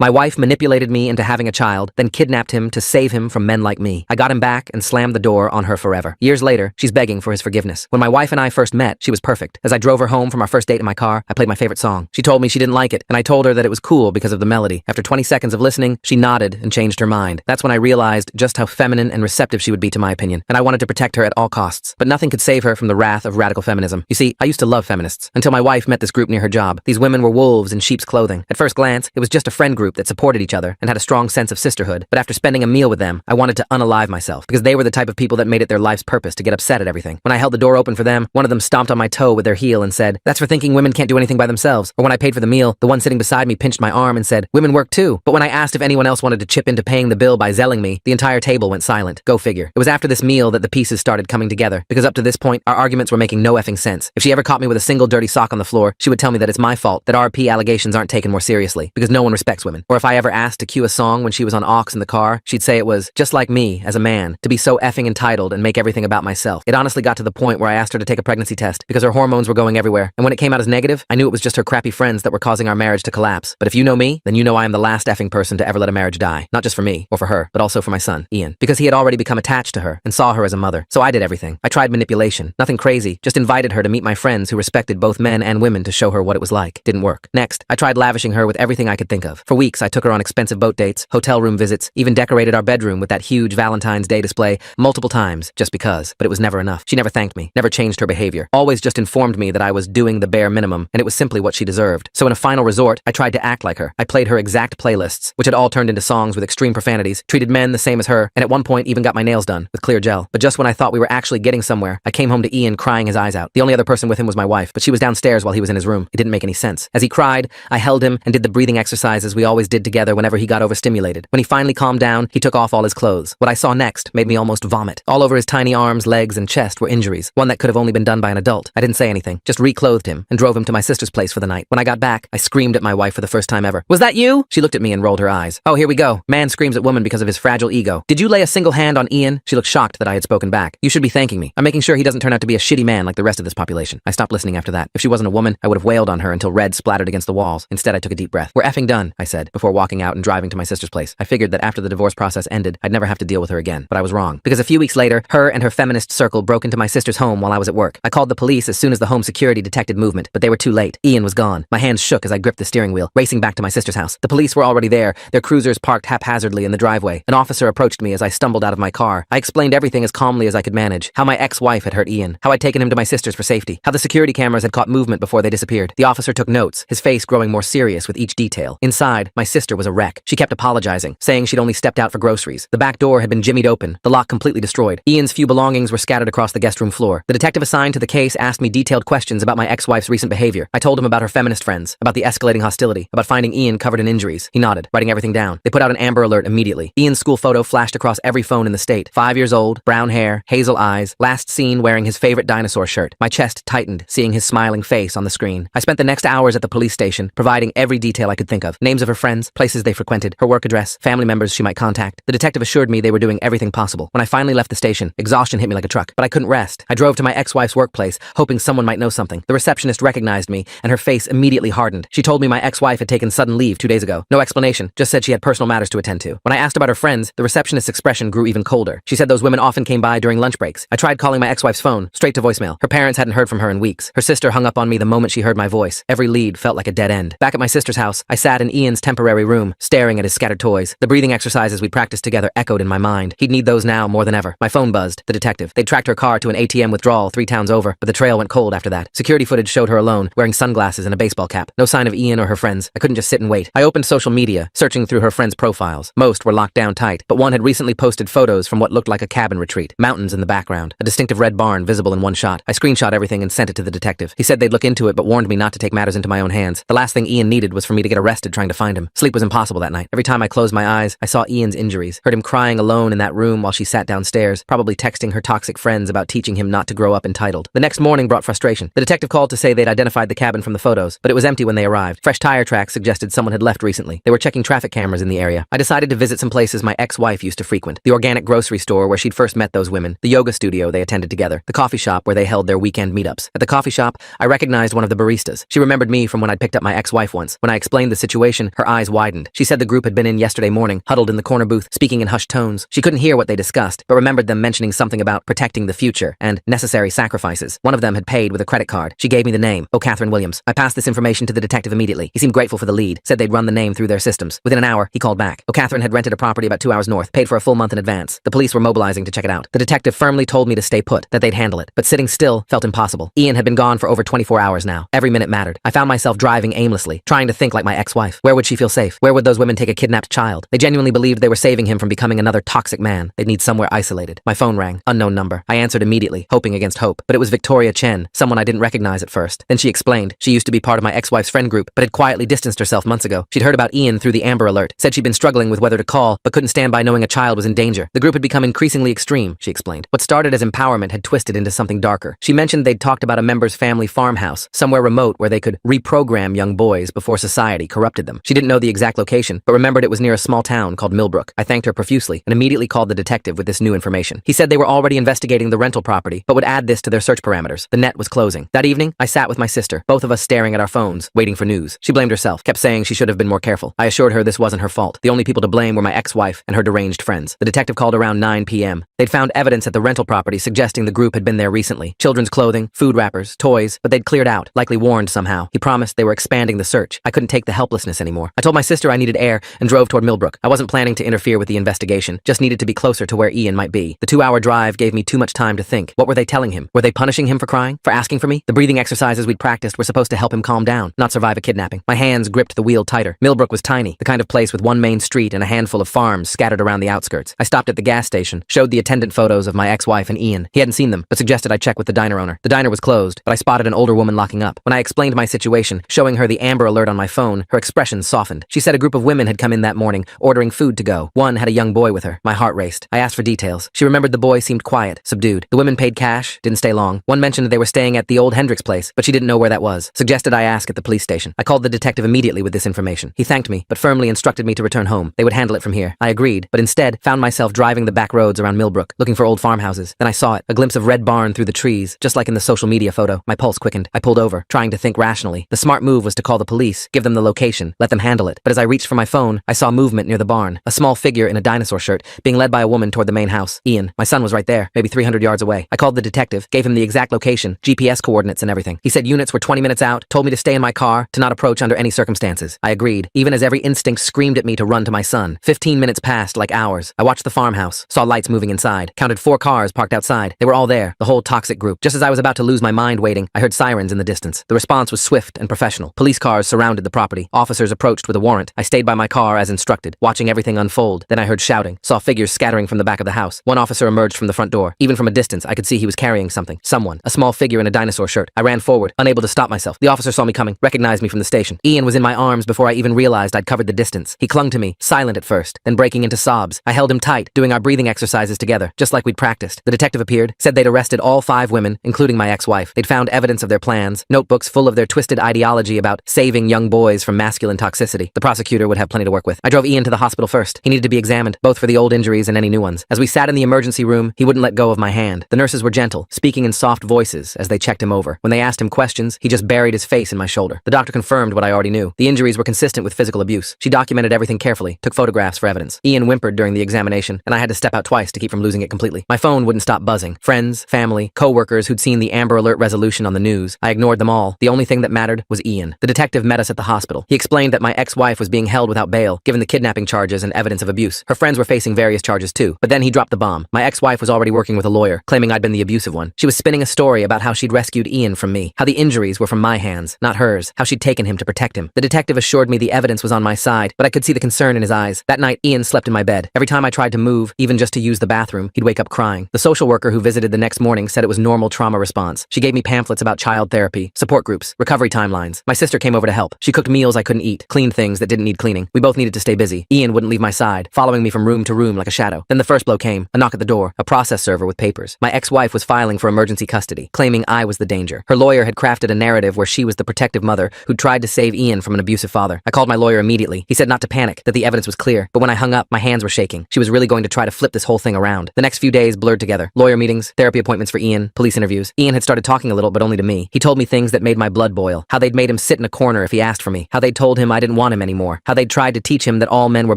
My wife manipulated me into having a child, then kidnapped him to save him from men like me. I got him back and slammed the door on her forever. Years later, she's begging for his forgiveness. When my wife and I first met, she was perfect. As I drove her home from our first date in my car, I played my favorite song. She told me she didn't like it, and I told her that it was cool because of the melody. After 20 seconds of listening, she nodded and changed her mind. That's when I realized just how feminine and receptive she would be to my opinion, and I wanted to protect her at all costs. But nothing could save her from the wrath of radical feminism. You see, I used to love feminists, until my wife met this group near her job. These women were wolves in sheep's clothing. At first glance, it was just a friend group that supported each other and had a strong sense of sisterhood. But after spending a meal with them, I wanted to unalive myself, because they were the type of people that made it their life's purpose to get upset at everything. When I held the door open for them, one of them stomped on my toe with their heel and said, "That's for thinking women can't do anything by themselves." Or when I paid for the meal, the one sitting beside me pinched my arm and said, "Women work too." But when I asked if anyone else wanted to chip into paying the bill by zelling me, the entire table went silent. Go figure. It was after this meal that the pieces started coming together, because up to this point, our arguments were making no effing sense. If she ever caught me with a single dirty sock on the floor, she would tell me that it's my fault that RP allegations aren't taken more seriously, because no one respects women. Or if I ever asked to cue a song when she was on aux in the car, she'd say it was just like me, as a man, to be so effing entitled and make everything about myself. It honestly got to the point where I asked her to take a pregnancy test, because her hormones were going everywhere, and when it came out as negative, I knew it was just her crappy friends that were causing our marriage to collapse. But if you know me, then you know I am the last effing person to ever let a marriage die. Not just for me, or for her, but also for my son, Ian. Because he had already become attached to her, and saw her as a mother. So I did everything. I tried manipulation. Nothing crazy, just invited her to meet my friends who respected both men and women to show her what it was like. Didn't work. Next, I tried lavishing her with everything I could think of. For weeks, I took her on expensive boat dates, hotel room visits, even decorated our bedroom with that huge Valentine's Day display multiple times, just because. But it was never enough. She never thanked me, never changed her behavior, always just informed me that I was doing the bare minimum, and it was simply what she deserved. So in a final resort, I tried to act like her. I played her exact playlists, which had all turned into songs with extreme profanities, treated men the same as her, and at one point even got my nails done with clear gel. But just when I thought we were actually getting somewhere, I came home to Ian crying his eyes out. The only other person with him was my wife, but she was downstairs while he was in his room. It didn't make any sense. As he cried, I held him and did the breathing exercises we always did together whenever he got overstimulated. When he finally calmed down, he took off all his clothes. What I saw next made me almost vomit. All over his tiny arms, legs, and chest were injuries, one that could have only been done by an adult. I didn't say anything, just reclothed him and drove him to my sister's place for the night. When I got back, I screamed at my wife for the first time ever. "Was that you?" She looked at me and rolled her eyes. "Oh, here we go. Man screams at woman because of his fragile ego. Did you lay a single hand on Ian?" She looked shocked that I had spoken back. "You should be thanking me. I'm making sure he doesn't turn out to be a shitty man like the rest of this population." I stopped listening after that. If she wasn't a woman, I would have wailed on her until red splattered against the walls. Instead, I took a deep breath. "We're effing done," I said, before walking out and driving to my sister's place. I figured that after the divorce process ended, I'd never have to deal with her again. But I was wrong. Because a few weeks later, her and her feminist circle broke into my sister's home while I was at work. I called the police as soon as the home security detected movement, but they were too late. Ian was gone. My hands shook as I gripped the steering wheel, racing back to my sister's house. The police were already there, their cruisers parked haphazardly in the driveway. An officer approached me as I stumbled out of my car. I explained everything as calmly as I could manage. How my ex-wife had hurt Ian. How I'd taken him to my sister's for safety. How the security cameras had caught movement before they disappeared. The officer took notes, his face growing more serious with each detail. Inside, my sister was a wreck. She kept apologizing, saying she'd only stepped out for groceries. The back door had been jimmied open, the lock completely destroyed. Ian's few belongings were scattered across the guest room floor. The detective assigned to the case asked me detailed questions about my ex-wife's recent behavior. I told him about her feminist friends, about the escalating hostility, about finding Ian covered in injuries. He nodded, writing everything down. They put out an Amber Alert immediately. Ian's school photo flashed across every phone in the state. 5 years old, brown hair, hazel eyes, last seen wearing his favorite dinosaur shirt. My chest tightened, seeing his smiling face on the screen. I spent the next hours at the police station, providing every detail I could think of. Names of her friends, places they frequented, her work address, family members she might contact. The detective assured me they were doing everything possible. When I finally left the station, exhaustion hit me like a truck, but I couldn't rest. I drove to my ex-wife's workplace, hoping someone might know something. The receptionist recognized me, and her face immediately hardened. She told me my ex-wife had taken sudden leave 2 days ago. No explanation, just said she had personal matters to attend to. When I asked about her friends, the receptionist's expression grew even colder. She said those women often came by during lunch breaks. I tried calling my ex-wife's phone, straight to voicemail. Her parents hadn't heard from her in weeks. Her sister hung up on me the moment she heard my voice. Every lead felt like a dead end. Back at my sister's house, I sat in Ian's temporary room, staring at his scattered toys. The breathing exercises we'd practiced together echoed in my mind. He'd need those now more than ever. My phone buzzed. The detective. They'd tracked her car to an ATM withdrawal 3 towns over, but the trail went cold after that. Security footage showed her alone, wearing sunglasses and a baseball cap. No sign of Ian or her friends. I couldn't just sit and wait. I opened social media, searching through her friends' profiles. Most were locked down tight, but one had recently posted photos from what looked like a cabin retreat. Mountains in the background. A distinctive red barn visible in one shot. I screenshot everything and sent it to the detective. He said they'd look into it, but warned me not to take matters into my own hands. The last thing Ian needed was for me to get arrested trying to find him. Sleep was impossible that night. Every time I closed my eyes, I saw Ian's injuries. Heard him crying alone in that room while she sat downstairs, probably texting her toxic friends about teaching him not to grow up entitled. The next morning brought frustration. The detective called to say they'd identified the cabin from the photos, but it was empty when they arrived. Fresh tire tracks suggested someone had left recently. They were checking traffic cameras in the area. I decided to visit some places my ex-wife used to frequent. The organic grocery store where she'd first met those women. The yoga studio they attended together. The coffee shop where they held their weekend meetups. At the coffee shop, I recognized one of the baristas. She remembered me from when I'd picked up my ex-wife once. When I explained the situation, her Her eyes widened. She said the group had been in yesterday morning, huddled in the corner booth, speaking in hushed tones. She couldn't hear what they discussed, but remembered them mentioning something about protecting the future and necessary sacrifices. One of them had paid with a credit card. She gave me the name, O'Catherine Williams. I passed this information to the detective immediately. He seemed grateful for the lead, said they'd run the name through their systems. Within an hour, he called back. O'Catherine had rented a property about 2 hours north, paid for a full month in advance. The police were mobilizing to check it out. The detective firmly told me to stay put, that they'd handle it. But sitting still felt impossible. Ian had been gone for over 24 hours now. Every minute mattered. I found myself driving aimlessly, trying to think like my ex-wife. Where would she feel safe? Where would those women take a kidnapped child? They genuinely believed they were saving him from becoming another toxic man. They'd need somewhere isolated. My phone rang. Unknown number. I answered immediately, hoping against hope. But it was Victoria Chen, someone I didn't recognize at first. Then she explained. She used to be part of my ex-wife's friend group, but had quietly distanced herself months ago. She'd heard about Ian through the Amber Alert. Said she'd been struggling with whether to call, but couldn't stand by knowing a child was in danger. The group had become increasingly extreme, she explained. What started as empowerment had twisted into something darker. She mentioned they'd talked about a member's family farmhouse, somewhere remote where they could reprogram young boys before society corrupted them. She didn't know the exact location, but remembered it was near a small town called Millbrook. I thanked her profusely and immediately called the detective with this new information. He said they were already investigating the rental property, but would add this to their search parameters. The net was closing. That evening, I sat with my sister, both of us staring at our phones, waiting for news. She blamed herself, kept saying she should have been more careful. I assured her this wasn't her fault. The only people to blame were my ex-wife and her deranged friends. The detective called around 9 p.m. They'd found evidence at the rental property suggesting the group had been there recently. Children's clothing, food wrappers, toys, but they'd cleared out, likely warned somehow. He promised they were expanding the search. I couldn't take the helplessness anymore. I told my sister I needed air and drove toward Millbrook. I wasn't planning to interfere with the investigation, just needed to be closer to where Ian might be. The 2-hour drive gave me too much time to think. What were they telling him? Were they punishing him for crying? For asking for me? The breathing exercises we'd practiced were supposed to help him calm down, not survive a kidnapping. My hands gripped the wheel tighter. Millbrook was tiny, the kind of place with one main street and a handful of farms scattered around the outskirts. I stopped at the gas station, showed the attendant photos of my ex-wife and Ian. He hadn't seen them, but suggested I check with the diner owner. The diner was closed, but I spotted an older woman locking up. When I explained my situation, showing her the Amber Alert on my phone, her expression softened. She said a group of women had come in that morning, ordering food to go. One had a young boy with her. My heart raced. I asked for details. She remembered the boy seemed quiet, subdued. The women paid cash, didn't stay long. One mentioned they were staying at the old Hendricks place, but she didn't know where that was. Suggested I ask at the police station. I called the detective immediately with this information. He thanked me, but firmly instructed me to return home. They would handle it from here. I agreed, but instead found myself driving the back roads around Millbrook, looking for old farmhouses. Then I saw it, a glimpse of red barn through the trees, just like in the social media photo. My pulse quickened. I pulled over, trying to think rationally. The smart move was to call the police, give them the location, let them handle it. But as I reached for my phone, I saw movement near the barn, a small figure in a dinosaur shirt, being led by a woman toward the main house. Ian, my son, was right there, maybe 300 yards away. I called the detective, gave him the exact location, GPS coordinates and everything. He said units were 20 minutes out, told me to stay in my car, to not approach under any circumstances. I agreed, even as every instinct screamed at me to run to my son. 15 minutes passed like hours. I watched the farmhouse, saw lights moving inside, counted 4 cars parked outside. They were all there, the whole toxic group. Just as I was about to lose my mind waiting, I heard sirens in the distance. The response was swift and professional. Police cars surrounded the property. Officers approached with a warrant. I stayed by my car as instructed, watching everything unfold. Then I heard shouting, saw figures scattering from the back of the house. One officer emerged from the front door. Even from a distance, I could see he was carrying something. Someone. A small figure in a dinosaur shirt. I ran forward, unable to stop myself. The officer saw me coming, recognized me from the station. Ian was in my arms before I even realized I'd covered the distance. He clung to me, silent at first, then breaking into sobs. I held him tight, doing our breathing exercises together, just like we'd practiced. The detective appeared, said they'd arrested all 5 women, including my ex-wife. They'd found evidence of their plans, notebooks full of their twisted ideology about saving young boys from masculine toxicity. The prosecutor would have plenty to work with. I drove Ian to the hospital first. He needed to be examined, both for the old injuries and any new ones. As we sat in the emergency room, he wouldn't let go of my hand. The nurses were gentle, speaking in soft voices as they checked him over. When they asked him questions, he just buried his face in my shoulder. The doctor confirmed what I already knew. The injuries were consistent with physical abuse. She documented everything carefully, took photographs for evidence. Ian whimpered during the examination, and I had to step out twice to keep from losing it completely. My phone wouldn't stop buzzing. Friends, family, co-workers who'd seen the Amber Alert resolution on the news. I ignored them all. The only thing that mattered was Ian. The detective met us at the hospital. He explained that my ex-wife was being held without bail, given the kidnapping charges and evidence of abuse. Her friends were facing various charges too. But then he dropped the bomb. My ex-wife was already working with a lawyer, claiming I'd been the abusive one. She was spinning a story about how she'd rescued Ian from me, how the injuries were from my hands, not hers, how she'd taken him to protect him. The detective assured me the evidence was on my side, but I could see the concern in his eyes. That night, Ian slept in my bed. Every time I tried to move, even just to use the bathroom, he'd wake up crying. The social worker who visited the next morning said it was normal trauma response. She gave me pamphlets about child therapy, support groups, recovery timelines. My sister came over to help. She cooked meals I couldn't eat, cleaned things that didn't need cleaning. We both needed to stay busy. Ian wouldn't leave my side, following me from room to room like a shadow. Then the first blow came, a knock at the door, a process server with papers. My ex-wife was filing for emergency custody, claiming I was the danger. Her lawyer had crafted a narrative where she was the protective mother who'd tried to save Ian from an abusive father. I called my lawyer immediately. He said not to panic, that the evidence was clear. But when I hung up, my hands were shaking. She was really going to try to flip this whole thing around. The next few days blurred together. Lawyer meetings, therapy appointments for Ian, police interviews. Ian had started talking a little, but only to me. He told me things that made my blood boil. How they'd made him sit in a corner if he asked for me. How they'd told him I didn't didn't want him anymore, how they'd tried to teach him that all men were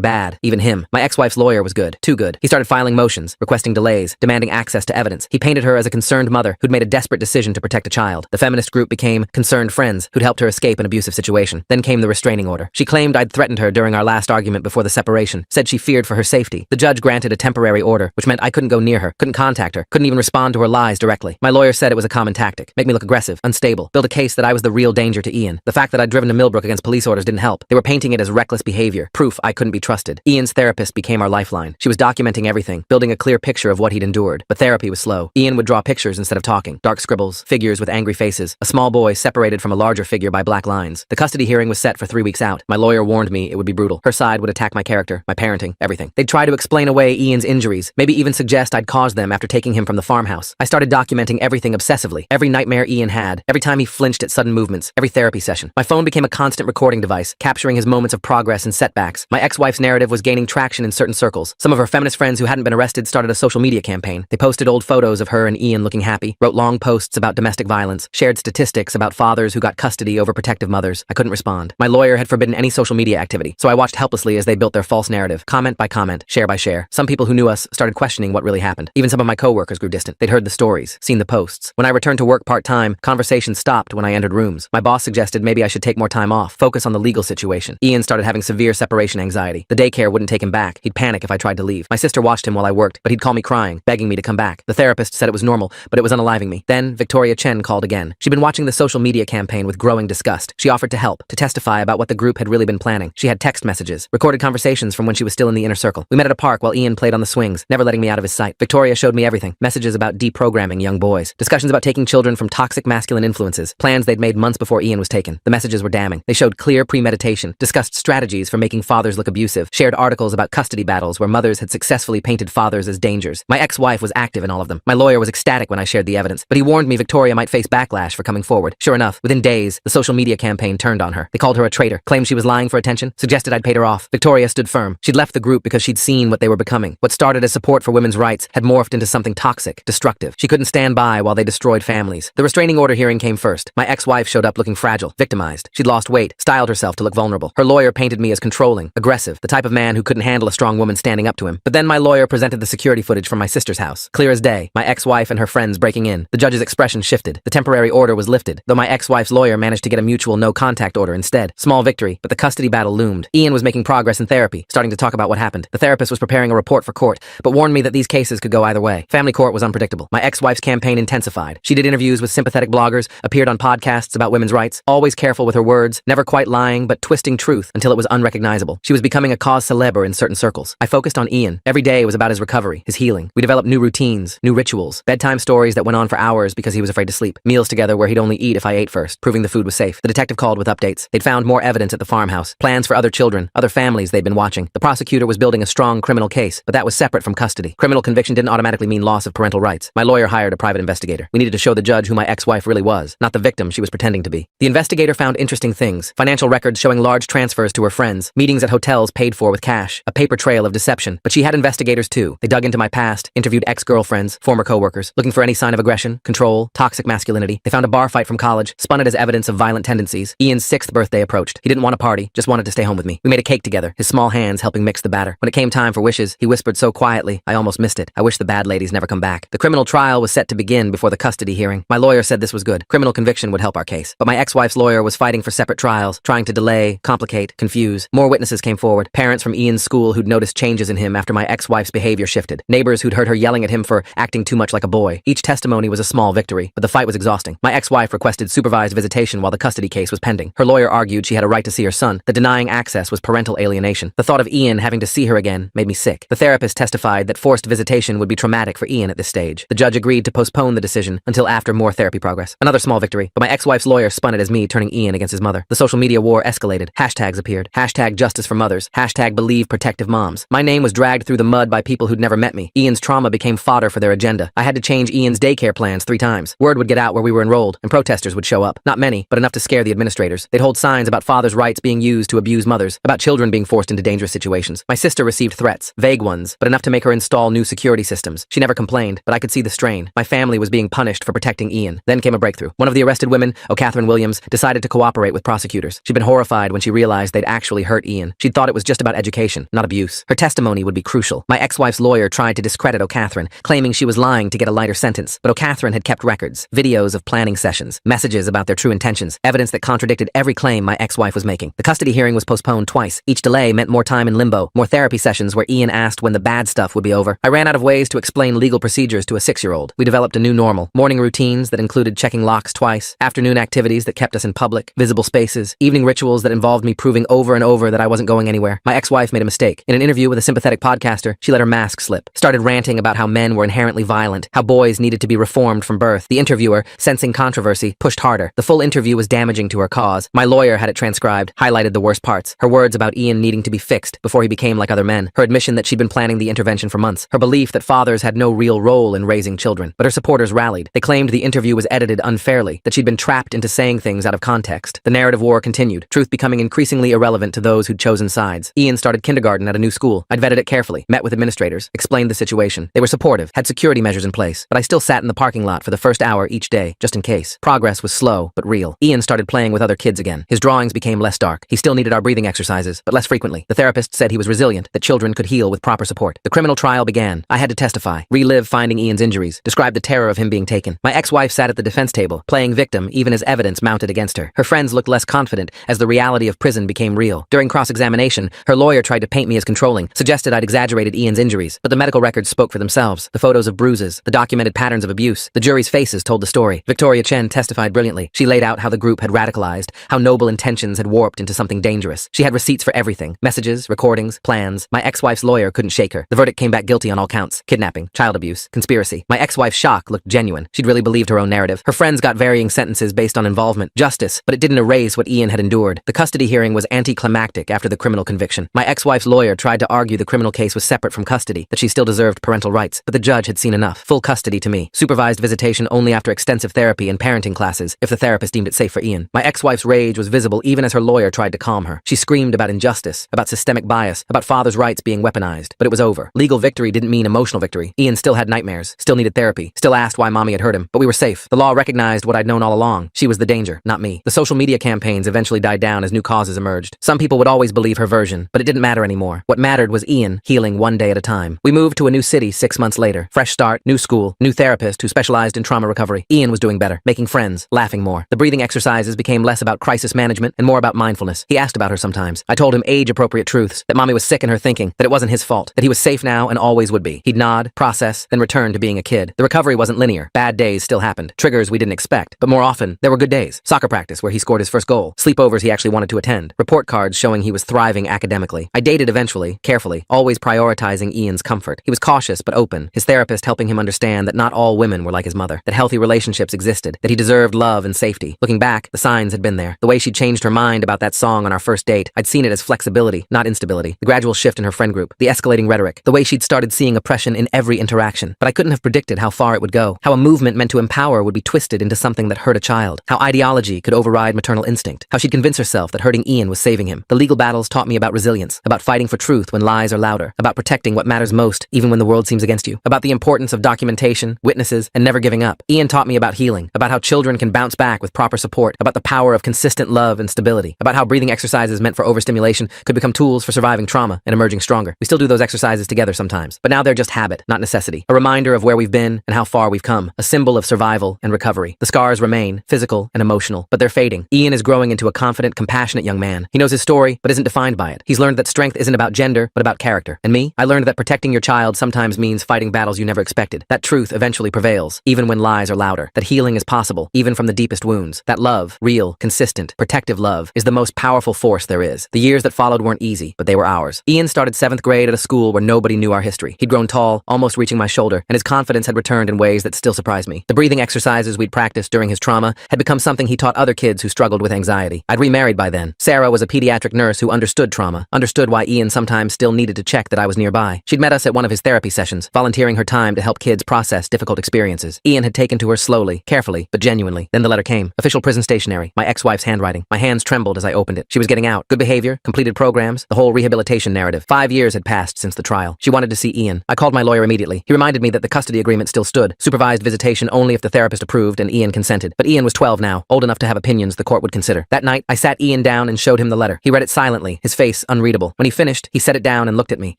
bad, even him. My ex-wife's lawyer was good, too good. He started filing motions, requesting delays, demanding access to evidence. He painted her as a concerned mother who'd made a desperate decision to protect a child. The feminist group became concerned friends who'd helped her escape an abusive situation. Then came the restraining order. She claimed I'd threatened her during our last argument before the separation, said she feared for her safety. The judge granted a temporary order, which meant I couldn't go near her, couldn't contact her, couldn't even respond to her lies directly. My lawyer said it was a common tactic, make me look aggressive, unstable, build a case that I was the real danger to Ian. The fact that I'd driven to Millbrook against police orders didn't help. They were painting it as reckless behavior, proof I couldn't be trusted. Ian's therapist became our lifeline. She was documenting everything, building a clear picture of what he'd endured. But therapy was slow. Ian would draw pictures instead of talking. Dark scribbles, figures with angry faces, a small boy separated from a larger figure by black lines. The custody hearing was set for 3 weeks out. My lawyer warned me it would be brutal. Her side would attack my character, my parenting, everything. They'd try to explain away Ian's injuries, maybe even suggest I'd caused them after taking him from the farmhouse. I started documenting everything obsessively, every nightmare Ian had, every time he flinched at sudden movements, every therapy session. My phone became a constant recording device, capturing his moments of progress and setbacks. My ex-wife's narrative was gaining traction in certain circles. Some of her feminist friends who hadn't been arrested started a social media campaign. They posted old photos of her and Ian looking happy, wrote long posts about domestic violence, shared statistics about fathers who got custody over protective mothers. I couldn't respond. My lawyer had forbidden any social media activity, so I watched helplessly as they built their false narrative, comment by comment, share by share. Some people who knew us started questioning what really happened. Even some of my coworkers grew distant. They'd heard the stories, seen the posts. When I returned to work part-time, conversations stopped when I entered rooms. My boss suggested maybe I should take more time off, focus on the legal situation. Ian started having severe separation anxiety. The daycare wouldn't take him back. He'd panic if I tried to leave. My sister watched him while I worked, but he'd call me crying, begging me to come back. The therapist said it was normal, but it was unaliving me. Then Victoria Chen called again. She'd been watching the social media campaign with growing disgust. She offered to help, to testify about what the group had really been planning. She had text messages, recorded conversations from when she was still in the inner circle. We met at a park while Ian played on the swings, never letting me out of his sight. Victoria showed me everything. Messages about deprogramming young boys, discussions about taking children from toxic masculine influences, plans they'd made months before Ian was taken. The messages were damning. They showed clear premeditation, discussed strategies for making fathers look abusive, shared articles about custody battles where mothers had successfully painted fathers as dangers. My ex-wife was active in all of them. My lawyer was ecstatic when I shared the evidence, but he warned me Victoria might face backlash for coming forward. Sure enough, within days, the social media campaign turned on her. They called her a traitor, claimed she was lying for attention, suggested I'd paid her off. Victoria stood firm. She'd left the group because she'd seen what they were becoming. What started as support for women's rights had morphed into something toxic, destructive. She couldn't stand by while they destroyed families. The restraining order hearing came first. My ex-wife showed up looking fragile, victimized. She'd lost weight, styled herself to look vulnerable. Her lawyer painted me as controlling, aggressive, the type of man who couldn't handle a strong woman standing up to him. But then my lawyer presented the security footage from my sister's house. Clear as day, my ex-wife and her friends breaking in. The judge's expression shifted. The temporary order was lifted, though my ex-wife's lawyer managed to get a mutual no-contact order instead. Small victory, but the custody battle loomed. Ian was making progress in therapy, starting to talk about what happened. The therapist was preparing a report for court, but warned me that these cases could go either way. Family court was unpredictable. My ex-wife's campaign intensified. She did interviews with sympathetic bloggers, appeared on podcasts about women's rights, always careful with her words, never quite lying, but twisting truth until it was unrecognizable. She was becoming a cause célèbre in certain circles. I focused on Ian. Every day was about his recovery, his healing. We developed new routines, new rituals, bedtime stories that went on for hours because he was afraid to sleep, meals together where he'd only eat if I ate first, proving the food was safe. The detective called with updates. They'd found more evidence at the farmhouse, plans for other children, other families they'd been watching. The prosecutor was building a strong criminal case, but that was separate from custody. Criminal conviction didn't automatically mean loss of parental rights. My lawyer hired a private investigator. We needed to show the judge who my ex-wife really was, not the victim she was pretending to be. The investigator found interesting things, financial records showing large transfers to her friends, meetings at hotels paid for with cash, a paper trail of deception. But she had investigators too. They dug into my past, interviewed ex-girlfriends, former coworkers, looking for any sign of aggression, control, toxic masculinity. They found a bar fight from college, spun it as evidence of violent tendencies. Ian's 6th birthday approached. He didn't want to party, just wanted to stay home with me. We made a cake together, his small hands helping mix the batter. When it came time for wishes, he whispered so quietly, I almost missed it. I wish the bad ladies never come back. The criminal trial was set to begin before the custody hearing. My lawyer said this was good. Criminal conviction would help our case. But my ex-wife's lawyer was fighting for separate trials, trying to delay, complicate, confuse. More witnesses came forward. Parents from Ian's school who'd noticed changes in him after my ex-wife's behavior shifted. Neighbors who'd heard her yelling at him for acting too much like a boy. Each testimony was a small victory, but the fight was exhausting. My ex-wife requested supervised visitation while the custody case was pending. Her lawyer argued she had a right to see her son, that denying access was parental alienation. The thought of Ian having to see her again made me sick. The therapist testified that forced visitation would be traumatic for Ian at this stage. The judge agreed to postpone the decision until after more therapy progress. Another small victory, but my ex-wife's lawyer spun it as me turning Ian against his mother. The social media war escalated. Hashtags appeared. Hashtag justice for mothers. Hashtag believe protective moms. My name was dragged through the mud by people who'd never met me. Ian's trauma became fodder for their agenda. I had to change Ian's daycare plans 3 times. Word would get out where we were enrolled, and protesters would show up. Not many, but enough to scare the administrators. They'd hold signs about fathers' rights being used to abuse mothers, about children being forced into dangerous situations. My sister received threats, vague ones, but enough to make her install new security systems. She never complained, but I could see the strain. My family was being punished for protecting Ian. Then came a breakthrough. One of the arrested women, O'Catherine Williams, decided to cooperate with prosecutors. She'd been horrified sighed when she realized they'd actually hurt Ian. She'd thought it was just about education, not abuse. Her testimony would be crucial. My ex-wife's lawyer tried to discredit O'Catherine, claiming she was lying to get a lighter sentence. But O'Catherine had kept records, videos of planning sessions, messages about their true intentions, evidence that contradicted every claim my ex-wife was making. The custody hearing was postponed twice. Each delay meant more time in limbo, more therapy sessions where Ian asked when the bad stuff would be over. I ran out of ways to explain legal procedures to a 6-year-old. We developed a new normal. Morning routines that included checking locks twice, afternoon activities that kept us in public, visible spaces, evening rituals that involved me proving over and over that I wasn't going anywhere. My ex-wife made a mistake. In an interview with a sympathetic podcaster, she let her mask slip, started ranting about how men were inherently violent, how boys needed to be reformed from birth. The interviewer, sensing controversy, pushed harder. The full interview was damaging to her cause. My lawyer had it transcribed, highlighted the worst parts. Her words about Ian needing to be fixed before he became like other men. Her admission that she'd been planning the intervention for months. Her belief that fathers had no real role in raising children. But her supporters rallied. They claimed the interview was edited unfairly, that she'd been trapped into saying things out of context. The narrative war continued, truth becoming increasingly irrelevant to those who'd chosen sides. Ian started kindergarten at a new school. I'd vetted it carefully, met with administrators, explained the situation. They were supportive, had security measures in place, but I still sat in the parking lot for the first hour each day, just in case. Progress was slow, but real. Ian started playing with other kids again. His drawings became less dark. He still needed our breathing exercises, but less frequently. The therapist said he was resilient, that children could heal with proper support. The criminal trial began. I had to testify, relive finding Ian's injuries, describe the terror of him being taken. My ex-wife sat at the defense table, playing victim even as evidence mounted against her. Her friends looked less confident as the reality of prison became real. During cross-examination, her lawyer tried to paint me as controlling, suggested I'd exaggerated Ian's injuries, but the medical records spoke for themselves. The photos of bruises, the documented patterns of abuse, the jury's faces told the story. Victoria Chen testified brilliantly. She laid out how the group had radicalized, how noble intentions had warped into something dangerous. She had receipts for everything, messages, recordings, plans. My ex-wife's lawyer couldn't shake her. The verdict came back guilty on all counts: kidnapping, child abuse, conspiracy. My ex-wife's shock looked genuine. She'd really believed her own narrative. Her friends got varying sentences based on involvement, justice, but it didn't erase what Ian had endured. The custody hearing was anticlimactic after the criminal conviction. My ex-wife's lawyer tried to argue the criminal case was separate from custody, that she still deserved parental rights, but the judge had seen enough. Full custody to me. Supervised visitation only after extensive therapy and parenting classes, if the therapist deemed it safe for Ian. My ex-wife's rage was visible even as her lawyer tried to calm her. She screamed about injustice, about systemic bias, about fathers' rights being weaponized. But it was over. Legal victory didn't mean emotional victory. Ian still had nightmares, still needed therapy, still asked why mommy had hurt him, but we were safe. The law recognized what I'd known all along. She was the danger, not me. The social media campaigns eventually died down as new causes emerged. Some people would always believe her version, but it didn't matter anymore. What mattered was Ian healing one day at a time. We moved to a new city 6 months later. Fresh start, new school, new therapist who specialized in trauma recovery. Ian was doing better, making friends, laughing more. The breathing exercises became less about crisis management and more about mindfulness. He asked about her sometimes. I told him age-appropriate truths, that mommy was sick in her thinking, that it wasn't his fault, that he was safe now and always would be. He'd nod, process, then return to being a kid. The recovery wasn't linear. Bad days still happened. Triggers we didn't expect, but more often, there were good days. Soccer practice where he scored his first goal. Sleepovers he actually wanted to attend. Report cards showing he was thriving academically. I dated eventually, carefully, always prioritizing Ian's comfort. He was cautious but open, his therapist helping him understand that not all women were like his mother, that healthy relationships existed, that he deserved love and safety. Looking back, the signs had been there. The way she'd changed her mind about that song on our first date, I'd seen it as flexibility, not instability. The gradual shift in her friend group, the escalating rhetoric, the way she'd started seeing oppression in every interaction. But I couldn't have predicted how far it would go, how a movement meant to empower would be twisted into something that hurt a child, how ideology could override maternal instinct, how she'd convince herself that hurting Ian was saving him. The legal battles taught me about resilience, about fighting for truth when lies are louder, about protecting what matters most even when the world seems against you, about the importance of documentation, witnesses, and never giving up. Ian taught me about healing, about how children can bounce back with proper support, about the power of consistent love and stability, about how breathing exercises meant for overstimulation could become tools for surviving trauma and emerging stronger. We still do those exercises together sometimes, but now they're just habit, not necessity. A reminder of where we've been and how far we've come, a symbol of survival and recovery. The scars remain, physical and emotional, but they're fading. Ian is growing into a confident, compassionate young man. He knows his story, but isn't defined by it. He's learned that strength isn't about gender, but about character. And me? I learned that protecting your child sometimes means fighting battles you never expected. That truth eventually prevails, even when lies are louder. That healing is possible, even from the deepest wounds. That love, real, consistent, protective love, is the most powerful force there is. The years that followed weren't easy, but they were ours. Ian started 7th grade at a school where nobody knew our history. He'd grown tall, almost reaching my shoulder, and his confidence had returned in ways that still surprised me. The breathing exercises we'd practiced during his trauma had become something he taught other kids who struggled with anxiety. I'd remarried by then. Sarah was a pediatric nurse who understood trauma, understood why Ian sometimes still needed to check that I was nearby. She'd met us at one of his therapy sessions, volunteering her time to help kids process difficult experiences. Ian had taken to her slowly, carefully, but genuinely. Then the letter came. Official prison stationery, my ex-wife's handwriting. My hands trembled as I opened it. She was getting out. Good behavior, completed programs, the whole rehabilitation narrative. 5 years had passed since the trial. She wanted to see Ian. I called my lawyer immediately. He reminded me that the custody agreement still stood. Supervised visitation only if the therapist approved and Ian consented. But Ian was 12 now, old enough to have opinions the court would consider. That night, I sat Ian Ian down and showed him the letter. He read it silently, his face unreadable. When he finished, he set it down and looked at me.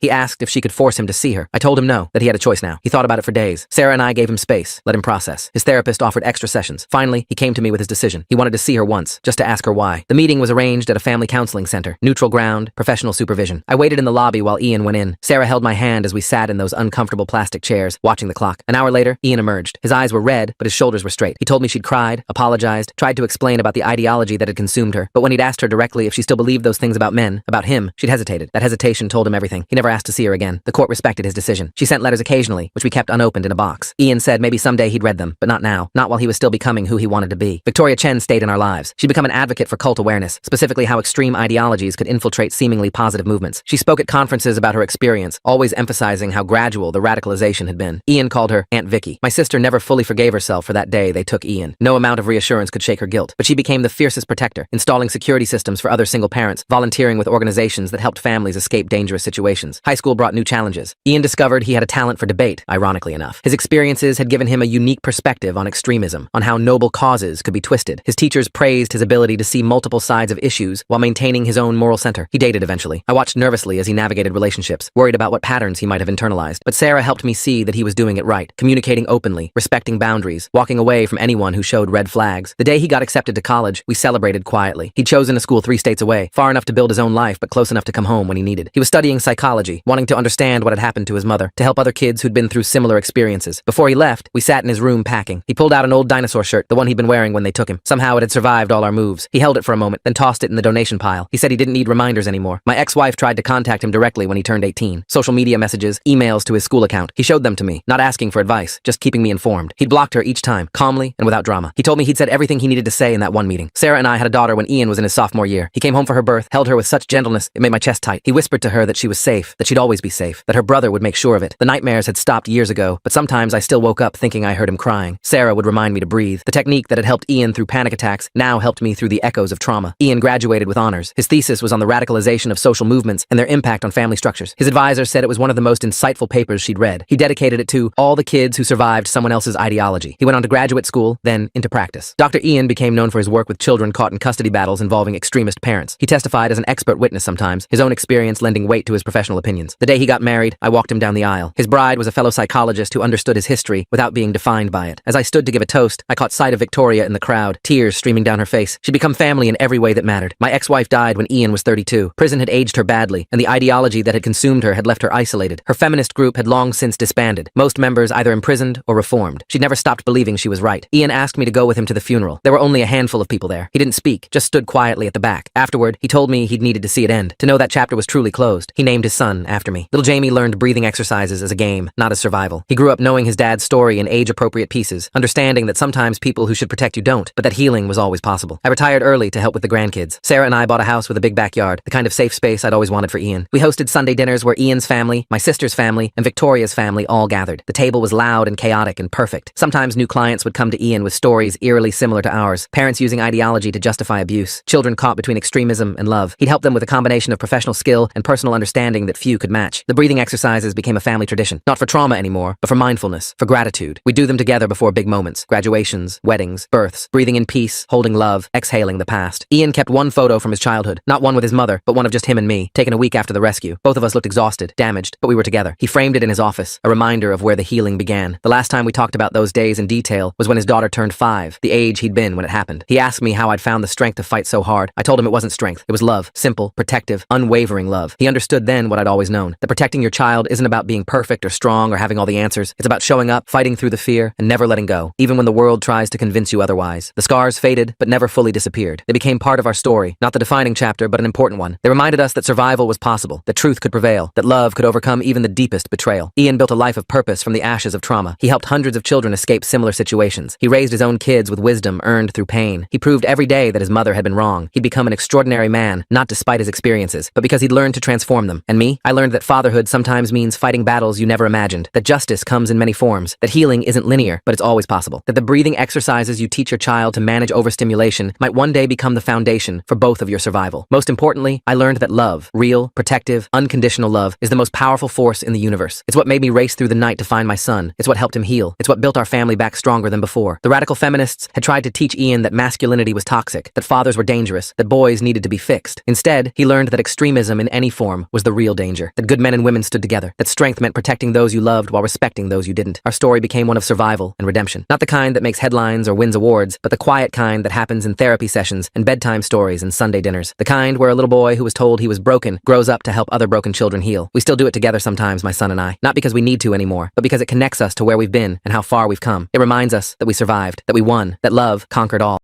He asked if she could force him to see her. I told him no, that he had a choice now. He thought about it for days. Sarah and I gave him space, let him process. His therapist offered extra sessions. Finally, he came to me with his decision. He wanted to see her once, just to ask her why. The meeting was arranged at a family counseling center. Neutral ground, professional supervision. I waited in the lobby while Ian went in. Sarah held my hand as we sat in those uncomfortable plastic chairs, watching the clock. An hour later, Ian emerged. His eyes were red, but his shoulders were straight. He told me she'd cried, apologized, tried to explain about the ideology that had consumed her, but when he'd asked her directly if she still believed those things about men, about him, she'd hesitated. That hesitation told him everything. He never asked to see her again. The court respected his decision. She sent letters occasionally, which we kept unopened in a box. Ian said maybe someday he'd read them, but not now. Not while he was still becoming who he wanted to be. Victoria Chen stayed in our lives. She'd become an advocate for cult awareness, specifically how extreme ideologies could infiltrate seemingly positive movements. She spoke at conferences about her experience, always emphasizing how gradual the radicalization had been. Ian called her Aunt Vicky. My sister never fully forgave herself for that day they took Ian. No amount of reassurance could shake her guilt, but she became the fiercest protector, installing security systems for other single parents, volunteering with organizations that helped families escape dangerous situations. High school brought new challenges. Ian discovered he had a talent for debate, ironically enough. His experiences had given him a unique perspective on extremism, on how noble causes could be twisted. His teachers praised his ability to see multiple sides of issues while maintaining his own moral center. He dated eventually. I watched nervously as he navigated relationships, worried about what patterns he might have internalized. But Sarah helped me see that he was doing it right, communicating openly, respecting boundaries, walking away from anyone who showed red flags. The day he got accepted to college, we celebrated quietly. He'd chosen a school 3 states away, far enough to build his own life, but close enough to come home when he needed. He was studying psychology, wanting to understand what had happened to his mother, to help other kids who'd been through similar experiences. Before he left, we sat in his room packing. He pulled out an old dinosaur shirt, the one he'd been wearing when they took him. Somehow it had survived all our moves. He held it for a moment, then tossed it in the donation pile. He said he didn't need reminders anymore. My ex-wife tried to contact him directly when he turned 18. Social media messages, emails to his school account. He showed them to me, not asking for advice, just keeping me informed. He'd blocked her each time, calmly and without drama. He told me he'd said everything he needed to say in that one meeting. Sarah and I had a daughter when Ian was in his sophomore year. He came home for her birth, held her with such gentleness, it made my chest tight. He whispered to her that she was safe, that she'd always be safe, that her brother would make sure of it. The nightmares had stopped years ago, but sometimes I still woke up thinking I heard him crying. Sarah would remind me to breathe. The technique that had helped Ian through panic attacks now helped me through the echoes of trauma. Ian graduated with honors. His thesis was on the radicalization of social movements and their impact on family structures. His advisor said it was one of the most insightful papers she'd read. He dedicated it to all the kids who survived someone else's ideology. He went on to graduate school, then into practice. Dr. Ian became known for his work with children caught in custody battles involving extremist parents. He testified as an expert witness sometimes, his own experience lending weight to his professional opinions. The day he got married, I walked him down the aisle. His bride was a fellow psychologist who understood his history without being defined by it. As I stood to give a toast, I caught sight of Victoria in the crowd, tears streaming down her face. She'd become family in every way that mattered. My ex-wife died when Ian was 32. Prison had aged her badly, and the ideology that had consumed her had left her isolated. Her feminist group had long since disbanded, most members either imprisoned or reformed. She'd never stopped believing she was right. Ian asked me to go with him to the funeral. There were only a handful of people there. He didn't speak, just stood quietly at the back. Afterward, he told me he'd needed to see it end, to know that chapter was truly closed. He named his son after me. Little Jamie learned breathing exercises as a game, not as survival. He grew up knowing his dad's story in age-appropriate pieces, understanding that sometimes people who should protect you don't, but that healing was always possible. I retired early to help with the grandkids. Sarah and I bought a house with a big backyard, the kind of safe space I'd always wanted for Ian. We hosted Sunday dinners where Ian's family, my sister's family, and Victoria's family all gathered. The table was loud and chaotic and perfect. Sometimes new clients would come to Ian with stories eerily similar to ours, parents using ideology to justify abuse, children caught between extremism and love. He'd help them with a combination of professional skill and personal understanding that few could match. The breathing exercises became a family tradition, not for trauma anymore, but for mindfulness, for gratitude. We'd do them together before big moments, graduations, weddings, births, breathing in peace, holding love, exhaling the past. Ian kept one photo from his childhood, not one with his mother, but one of just him and me, taken a week after the rescue. Both of us looked exhausted, damaged, but we were together. He framed it in his office, a reminder of where the healing began. The last time we talked about those days in detail was when his daughter turned 5, the age he'd been when it happened. He asked me how I'd found the strength to fight so hard. I told him it wasn't strength, it was love, simple, protective, unwavering love. He understood then what I'd always known, that protecting your child isn't about being perfect or strong or having all the answers. It's about showing up, fighting through the fear, and never letting go, even when the world tries to convince you otherwise. The scars faded, but never fully disappeared. They became part of our story, not the defining chapter, but an important one. They reminded us that survival was possible, that truth could prevail, that love could overcome even the deepest betrayal. Ian built a life of purpose from the ashes of trauma. He helped hundreds of children escape similar situations. He raised his own kids with wisdom earned through pain. He proved every day that his mother had been wrong. He'd become an extraordinary man, not despite his experiences, but because he'd learned to transform them. And me? I learned that fatherhood sometimes means fighting battles you never imagined, that justice comes in many forms, that healing isn't linear, but it's always possible, that the breathing exercises you teach your child to manage overstimulation might one day become the foundation for both of your survival. Most importantly, I learned that love, real, protective, unconditional love, is the most powerful force in the universe. It's what made me race through the night to find my son. It's what helped him heal. It's what built our family back stronger than before. The radical feminists had tried to teach Ian that masculinity was toxic, that fathers were dangerous, dangerous, that boys needed to be fixed. Instead, he learned that extremism in any form was the real danger, that good men and women stood together, that strength meant protecting those you loved while respecting those you didn't. Our story became one of survival and redemption. Not the kind that makes headlines or wins awards, but the quiet kind that happens in therapy sessions and bedtime stories and Sunday dinners. The kind where a little boy who was told he was broken grows up to help other broken children heal. We still do it together sometimes, my son and I. Not because we need to anymore, but because it connects us to where we've been and how far we've come. It reminds us that we survived, that we won, that love conquered all.